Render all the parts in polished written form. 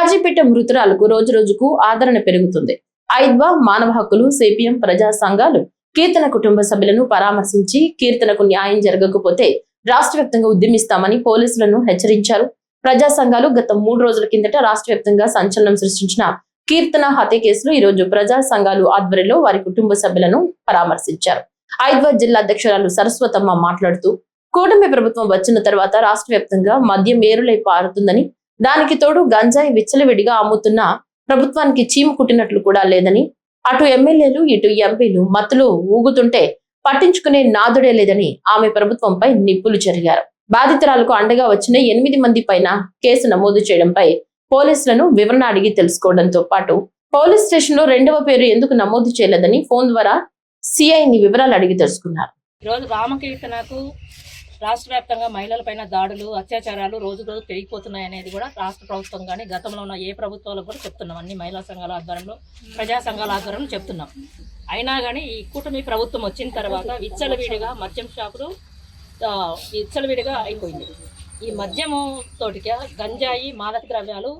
కాజీపేట మృతురాలకు రోజు రోజుకు ఆదరణ పెరుగుతుంది. ఐద్వా మానవ హక్కులు, సిపిఎం ప్రజా సంఘాలు కీర్తన కుటుంబ సభ్యులను పరామర్శించి కీర్తనకు న్యాయం జరగకపోతే రాష్ట్ర వ్యాప్తంగా ఉద్యమిస్తామని పోలీసులను హెచ్చరించారు. ప్రజా సంఘాలు గత 3 రోజుల కిందట రాష్ట్ర వ్యాప్తంగా సంచలనం సృష్టించిన కీర్తన హత్య కేసులో ఈ రోజు ప్రజా సంఘాలు ఆధ్వర్యంలో వారి కుటుంబ సభ్యులను పరామర్శించారు. ఐద్వా జిల్లా అధ్యక్షురాలు సరస్వతమ్మ మాట్లాడుతూ కూటమి ప్రభుత్వం వచ్చిన తర్వాత రాష్ట్ర వ్యాప్తంగా మద్యం ఏరులై పారుతుందని, దానికి తోడు గంజాయి విచ్చలవిడిగా అమ్ముతున్న ప్రభుత్వానికి చీము కుట్టినట్లు కూడా లేదని, అటు ఎమ్మెల్యేలు ఇటు ఎంపీలు మత్తులో ఊగుతుంటే పట్టించుకునే నాదుడే లేదని ఆమె ప్రభుత్వంపై నిప్పులు చెరిగారు. బాధితురాలకు అండగా వచ్చిన 8 మంది పైన కేసు నమోదు చేయడంపై పోలీసులను వివరణ అడిగి తెలుసుకోవడంతో పాటు పోలీస్ స్టేషన్ లో 2వ పేరు ఎందుకు నమోదు చేయలేదని ఫోన్ ద్వారా సిఐని వివరాలు అడిగి తెలుసుకున్నారు. ఈరోజు రామకీర్తనకు రాష్ట్ర వ్యాప్తంగా మహిళలపైన దాడులు, అత్యాచారాలు రోజు రోజు పెరిగిపోతున్నాయి అనేది కూడా రాష్ట్ర ప్రభుత్వం కానీ గతంలో ఉన్న ఏ ప్రభుత్వాలకు కూడా చెప్తున్నాం. అన్ని మహిళా సంఘాల ఆధ్వర్యంలో, ప్రజా సంఘాల ఆధ్వర్యంలో చెప్తున్నాం. అయినా కానీ ఈ కూటమి ప్రభుత్వం వచ్చిన తర్వాత విచ్చలవిడిగా మద్యం షాపులు విచ్చలవిడిగా అయిపోయింది. ఈ మద్యము తోటిగా గంజాయి, మాదక ద్రవ్యాలు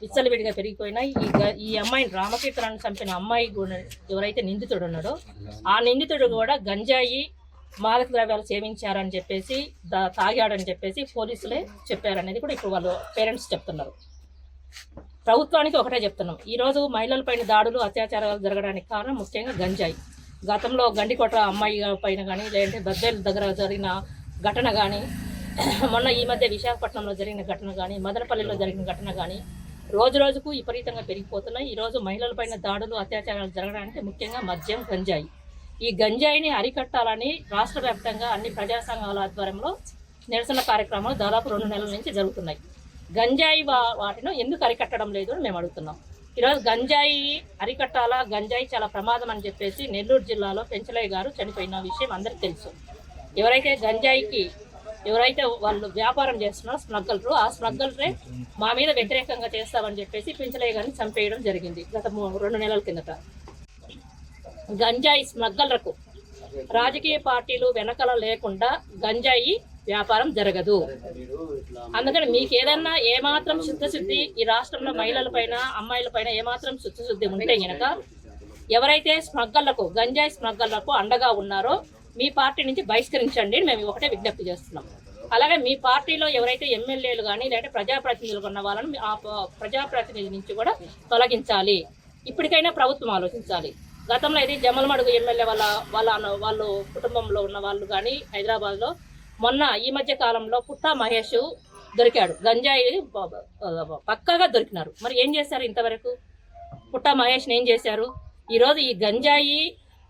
విచ్చలవిడిగా పెరిగిపోయినాయి. ఈ అమ్మాయిని రామకీర్తనను చంపిన అమ్మాయి ఎవరైతే నిందితుడు ఉన్నాడో ఆ నిందితుడు కూడా గంజాయి, మాదక ద్రవ్యాలు సేవించారని చెప్పేసి తాగాడని చెప్పేసి పోలీసులే చెప్పారనేది కూడా ఇప్పుడు వాళ్ళు పేరెంట్స్ చెప్తున్నారు. ప్రభుత్వానికి ఒకటే చెప్తున్నాం, ఈరోజు మహిళలపైన దాడులు, అత్యాచారాలు జరగడానికి కారణం ముఖ్యంగా గంజాయి. గతంలో గండికోట అమ్మాయి పైన కానీ, లేదంటే బద్వేల్ దగ్గర జరిగిన ఘటన కానీ, మొన్న ఈ మధ్య విశాఖపట్నంలో జరిగిన ఘటన కానీ, మదనపల్లిలో జరిగిన ఘటన కానీ రోజు రోజుకు విపరీతంగా పెరిగిపోతున్నాయి. ఈరోజు మహిళలపైన దాడులు, అత్యాచారాలు జరగడానికి ముఖ్యంగా మద్యం, గంజాయి. ఈ గంజాయిని అరికట్టాలని రాష్ట్ర వ్యాప్తంగా అన్ని ప్రజా సంఘాల ఆధ్వర్యంలో నిరసన కార్యక్రమాలు దాదాపు 2 నెలల నుంచి జరుగుతున్నాయి. గంజాయి వాటిని ఎందుకు అరికట్టడం లేదు అని మేము అడుగుతున్నాం. ఈరోజు గంజాయి అరికట్టాలా, గంజాయి చాలా ప్రమాదం అని చెప్పేసి నెల్లూరు జిల్లాలో పెంచలయ్య గారు చనిపోయిన విషయం అందరికీ తెలుసు. ఎవరైతే వాళ్ళు వ్యాపారం చేస్తున్నారో స్మగ్గలరు, ఆ స్మగ్గలరే మా మీద వ్యతిరేకంగా చేస్తామని చెప్పేసి పెంచలయ్య గారిని చంపేయడం జరిగింది గత 2 నెలల కిందట. గంజాయి స్మగ్గలరకు రాజకీయ పార్టీలు వెనకల లేకుండా గంజాయి వ్యాపారం జరగదు. అందుకని మీకు ఏదన్నా ఏమాత్రం చిత్తశుద్ధి ఈ రాష్ట్రంలో మహిళలపైన, అమ్మాయిలపైన ఏమాత్రం చిత్తశుద్ధి ఉంటే గనక ఎవరైతే స్మగ్గళ్లకు, గంజాయి స్మగ్గళ్లకు అండగా ఉన్నారో మీ పార్టీ నుంచి బహిష్కరించండి మేము ఒకటే విజ్ఞప్తి చేస్తున్నాం. అలాగే మీ పార్టీలో ఎవరైతే ఎమ్మెల్యేలు కానీ లేదంటే ప్రజాప్రతినిధులు ఉన్న వాళ్ళని ఆ ప్రజాప్రతినిధి నుంచి కూడా తొలగించాలి. ఇప్పటికైనా ప్రభుత్వం ఆలోచించాలి. గతంలో ఇది జమ్మలమడుగు ఎమ్మెల్యే వాళ్ళు కుటుంబంలో ఉన్న వాళ్ళు కానీ హైదరాబాద్లో మొన్న ఈ మధ్య కాలంలో పుట్టా మహేష్ దొరికాడు. గంజాయి పక్కాగా దొరికినారు. మరి ఏం చేశారు ఇంతవరకు? పుట్టా మహేష్ని ఏం చేశారు? ఈరోజు ఈ గంజాయి,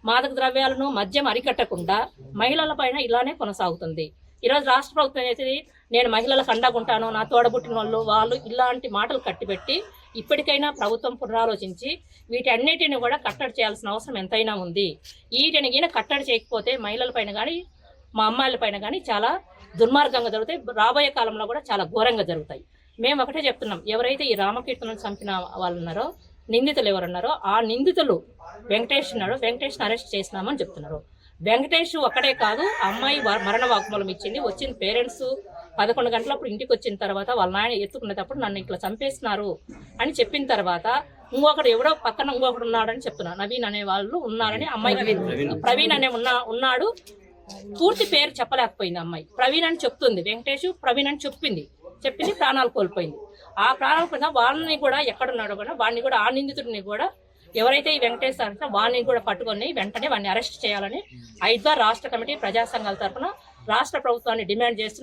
మాదక ద్రవ్యాలను, మద్యం అరికట్టకుండా మహిళల పైన ఇలానే కొనసాగుతుంది. ఈరోజు రాష్ట్ర ప్రభుత్వం అయితే నేను మహిళలకు అండగుంటాను, నా తోడబుట్టిన వాళ్ళు ఇలాంటి మాటలు కట్టిపెట్టి ఇప్పటికైనా ప్రభుత్వం పునరాలోచించి వీటన్నిటిని కూడా కట్టడి చేయాల్సిన అవసరం ఎంతైనా ఉంది. వీటిని కట్టడి చేయకపోతే మహిళల పైన కానీ, మా అమ్మాయిల పైన కానీ చాలా దుర్మార్గంగా జరుగుతాయి. రాబోయే కాలంలో కూడా చాలా ఘోరంగా జరుగుతాయి. మేము ఒకటే చెప్తున్నాం, ఎవరైతే ఈ రామకీర్తనను చంపిన వాళ్ళు ఉన్నారో, నిందితులు ఎవరున్నారో ఆ నిందితులు వెంకటేష్ ఉన్నాడు, వెంకటేష్ని అరెస్ట్ చేసినామని చెప్తున్నారు. వెంకటేష్ ఒక్కడే కాదు, అమ్మాయి మరణ వాగ్మూలం ఇచ్చింది. వచ్చిన పేరెంట్స్ 11 గంటలప్పుడు ఇంటికి వచ్చిన తర్వాత వాళ్ళ నాయన ఎత్తుకునేటప్పుడు నన్ను ఇట్లా చంపేస్తున్నారు అని చెప్పిన తర్వాత ఎవడో పక్కన ఇంకొకడు ఉన్నాడని చెప్తున్నారు. నవీన్ అనే వాళ్ళు ఉన్నారని, అమ్మాయి ప్రవీణ్ అనే ఉన్నాడు. పూర్తి పేరు చెప్పలేకపోయింది అమ్మాయి. ప్రవీణ్ అని చెప్తుంది, వెంకటేష్ ప్రవీణ్ అని చెప్పింది ప్రాణాలు కోల్పోయింది. ఆ ప్రాణాలు పోయినా వాళ్ళని కూడా ఎక్కడున్నాడో కూడా వాడిని కూడా, ఆ నిందితుడిని కూడా ఎవరైతే ఈ వెంకటేష్ అంటే వాడిని కూడా పట్టుకొని వెంటనే వాడిని అరెస్ట్ చేయాలని ఐద్వా రాష్ట్ర కమిటీ, ప్రజా సంఘాల తరఫున రాష్ట్ర ప్రభుత్వాన్ని డిమాండ్ చేస్తున్నాం.